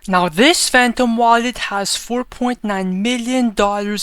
Now this Phantom wallet has $4.9 million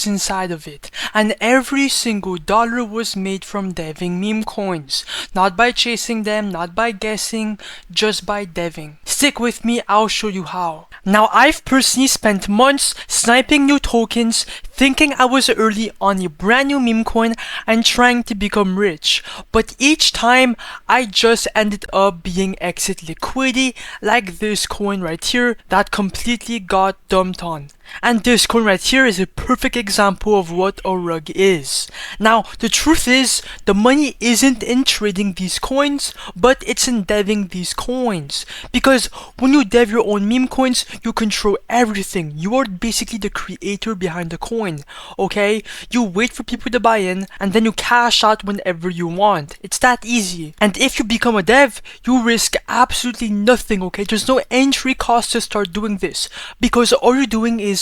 inside of it, and every single dollar was made from deving meme coins. Not by chasing them, not by guessing, just by deving. Stick with me, I'll show you how. Now I've personally spent months sniping new tokens, thinking I was early on a brand new meme coin and trying to become rich. But each time I just ended up being exit liquidity, like this coin right here that completely got dumped on. And this coin right here is a perfect example of what a rug is. Now, the truth is, the money isn't in trading these coins, but it's in deving these coins. Because when you dev your own meme coins, you control everything. You are basically the creator behind the coin, okay? You wait for people to buy in, and then you cash out whenever you want. It's that easy. And if you become a dev, you risk absolutely nothing, okay? There's no entry cost to start doing this. Because all you're doing is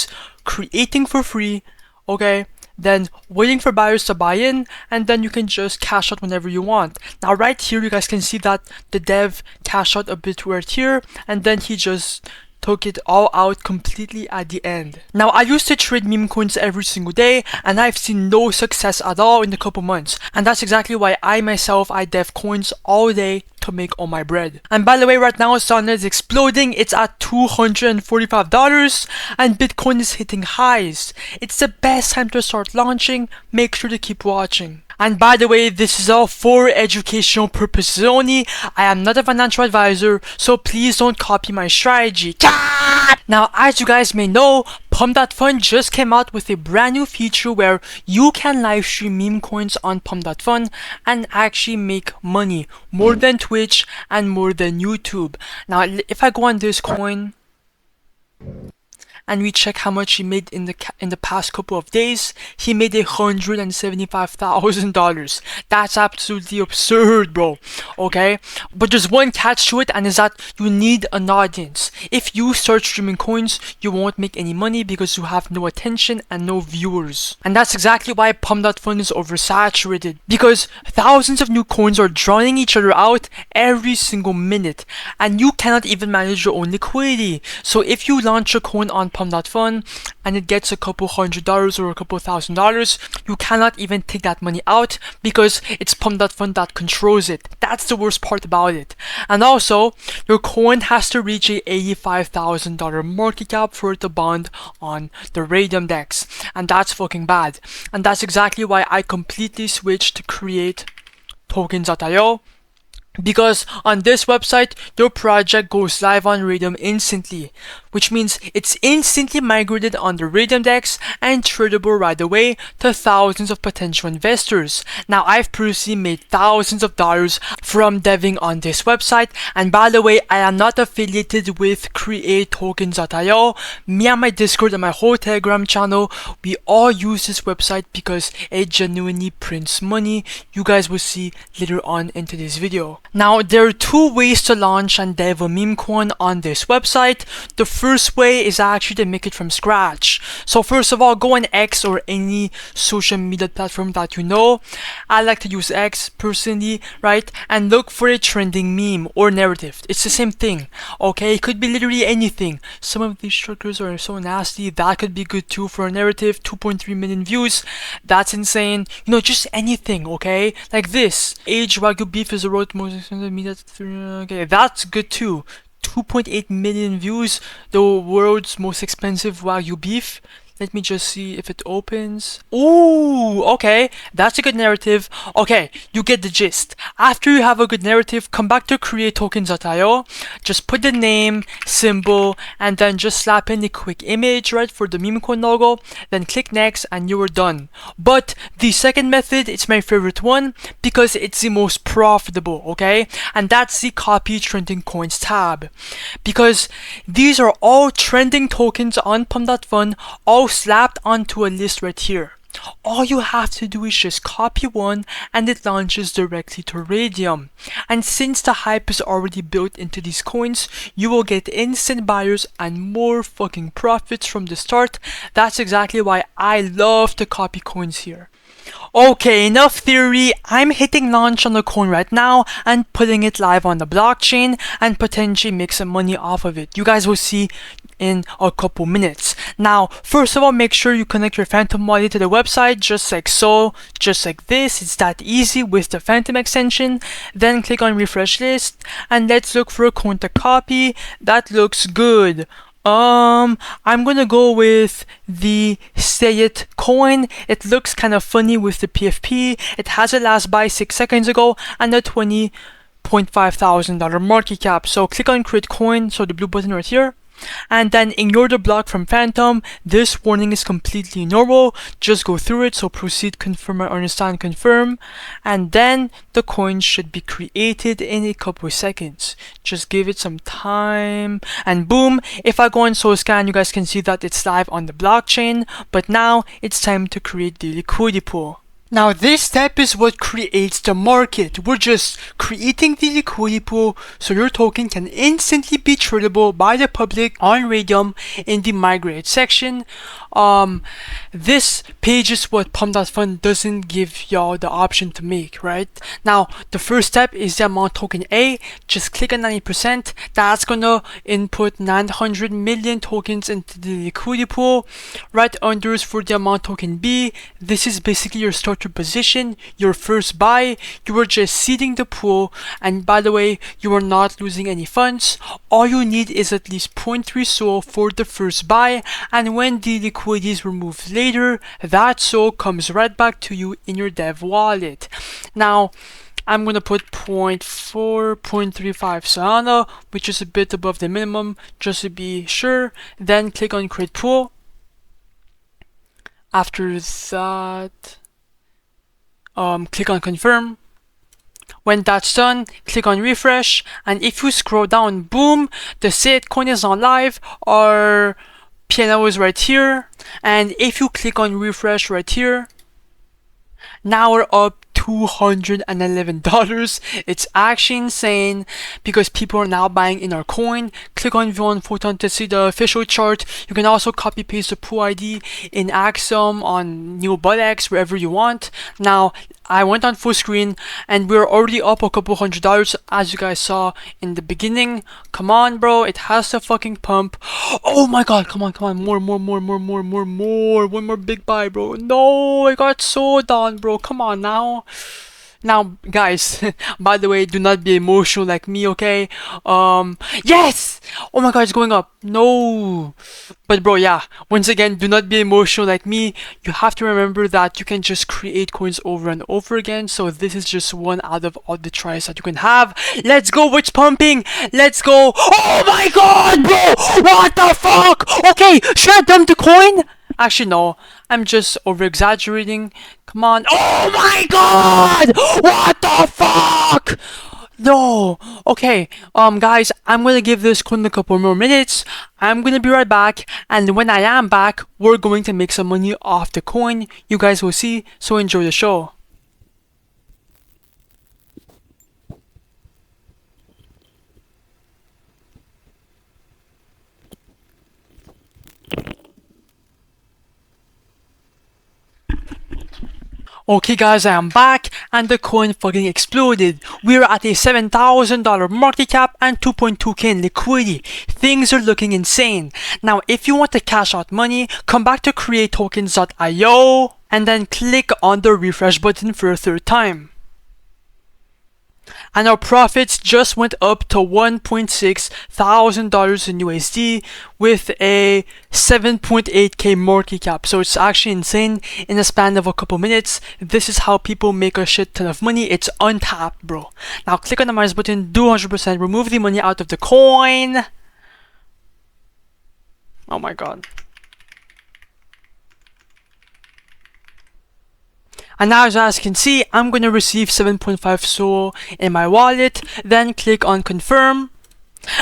creating for free, okay, then waiting for buyers to buy in, and then you can just cash out whenever you want. Now right here you guys can see that the dev cashed out a bit right here, and then he just took it all out completely at the end. Now I used to trade meme coins every single day, and I've seen no success at all in a couple months, and that's exactly why I dev coins all day to make all my bread. And by the way, right now Solana is exploding. It's at $245 and Bitcoin is hitting highs. It's the best time to start launching. Make sure to keep watching. And by the way, this is all for educational purposes only. I am not a financial advisor, so please don't copy my strategy. Now, as you guys may know, Pump.Fun just came out with a brand new feature where you can live stream meme coins on Pump.Fun and actually make money, more than Twitch and more than YouTube. Now, if I go on this coin and we check how much he made in the past couple of days, he made $175,000. That's absolutely absurd, bro. Okay, but there's one catch to it, and is that you need an audience. If you start streaming coins, you won't make any money because you have no attention and no viewers. And that's exactly why Pump.Fun is oversaturated, because thousands of new coins are drawing each other out every single minute, and you cannot even manage your own liquidity. So if you launch a coin on Pump.Fun and it gets a couple $100 or a couple $1,000, you cannot even take that money out because it's Pump.Fun that controls it. That's the worst part about it. And also, your coin has to reach a $85,000 market cap for it to bond on the Raydium DEX, and that's fucking bad. And that's exactly why I completely switched to create tokens.io. Because on this website, your project goes live on Raydium instantly, which means it's instantly migrated on the Raydium DEX and tradable right away to thousands of potential investors. Now, I've personally made thousands of dollars from deving on this website, and by the way, I am not affiliated with createtokens.io. Me and my Discord and my whole Telegram channel, we all use this website because it genuinely prints money. You guys will see later on into this video. Now, there are two ways to launch and dev a meme coin on this website. The first way is actually to make it from scratch. So first of all, go on X or any social media platform that you know. I like to use X personally, right? And look for a trending meme or narrative. It's the same thing, okay? It could be literally anything. Some of these truckers are so nasty. That could be good too for a narrative. 2.3 million views. That's insane. You know, just anything, okay? Like this. Age Wagyu beef is the road most okay, that's good too. 2.8 million views, the world's most expensive Wagyu beef. Let me just see if it opens. Ooh, okay, that's a good narrative. Okay, you get the gist. After you have a good narrative, come back to createtokens.io. Just put the name, symbol, and then just slap in a quick image, right, for the Memecoin logo. Then click next, and you are done. But the second method, it's my favorite one because it's the most profitable, okay? And that's the copy trending coins tab. Because these are all trending tokens on Pump.Fun, all slapped onto a list right here. All you have to do is just copy one and it launches directly to Raydium. And since the hype is already built into these coins, you will get instant buyers and more fucking profits from the start. That's exactly why I love to copy coins here. Okay, enough theory. I'm hitting launch on the coin right now and putting it live on the blockchain and potentially make some money off of it. You guys will see in a couple minutes. Now, first of all, make sure you connect your Phantom wallet to the website, just like so, just like this. It's that easy with the Phantom extension. Then click on refresh list, and let's look for a coin to copy. That looks good. I'm gonna go with the Say It coin. It looks kind of funny with the PFP. It has a last buy 6 seconds ago and a $20,500 market cap. So click on create coin, so the blue button right here, and then ignore the block from Phantom. This warning is completely normal, just go through it. So proceed, confirm, or understand, confirm, and then the coin should be created in a couple of seconds. Just give it some time, and boom, if I go on SoScan, you guys can see that it's live on the blockchain. But now it's time to create the liquidity pool. Now this step is what creates the market. We're just creating the liquidity pool so your token can instantly be tradable by the public on Raydium in the migrate section. This page is what Pump.Fun doesn't give y'all the option to make, right? Now the first step is the amount token A. Just click on 90%. That's gonna input 900 million tokens into the liquidity pool. Right under is for the amount token B. This is basically your starter position, your first buy. You are just seeding the pool, and by the way, you are not losing any funds. All you need is at least 0.3 SOL for the first buy, and when the liquidity is removed later, that SOL comes right back to you in your dev wallet. Now I'm gonna put 0.35 Solana, which is a bit above the minimum, just to be sure. Then click on create pool. After that, click on confirm. When that's done, click on refresh, and if you scroll down, boom, the Say It coin is on live. Our piano is right here, and if you click on refresh right here, now we're up $211. It's actually insane because people are now buying in our coin. Click on view on Photon to see the official chart. You can also copy paste the pool ID in Axiom, on NeoButtX, wherever you want. Now I went on full screen and we're already up a couple $100, as you guys saw in the beginning. Come on, bro, it has to fucking pump. Oh my god, come on, more. One more big buy, bro. No, I got so down, bro. Come on now. Now guys, by the way, do not be emotional like me, okay? Yes! Oh my god, it's going up. No. But bro, yeah, once again, do not be emotional like me. You have to remember that you can just create coins over and over again. So this is just one out of all the tries that you can have. Let's go, it's pumping. Let's go. Oh my god, bro! What the fuck? Okay, should I dump the coin? Actually, no. I'm just over exaggerating. Come on. Oh my god! What the fuck? No. Okay. Guys, I'm gonna give this coin a couple more minutes. I'm gonna be right back, and when I am back, we're going to make some money off the coin. You guys will see. So enjoy the show. Okay guys, I am back and the coin fucking exploded. We're at a $7,000 market cap and 2.2k in liquidity. Things are looking insane. Now if you want to cash out money, come back to createtokens.io and then click on the refresh button for a third time. And our profits just went up to $1.6 thousand in USD with a 7.8k market cap. So it's actually insane in a span of a couple minutes. This is how people make a shit ton of money. It's untapped, bro. Now click on the minus button, do 100%, remove the money out of the coin. Oh my god. And now as you can see, I'm going to receive 7.5 SOL in my wallet. Then click on confirm.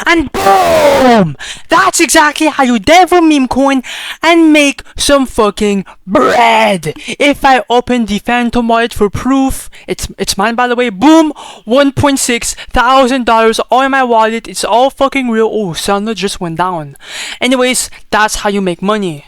And boom! That's exactly how you dev a meme coin and make some fucking bread. If I open the Phantom wallet for proof, it's mine by the way, boom, $1.6 thousand all in my wallet. It's all fucking real. Oh, Solana just went down. Anyways, that's how you make money.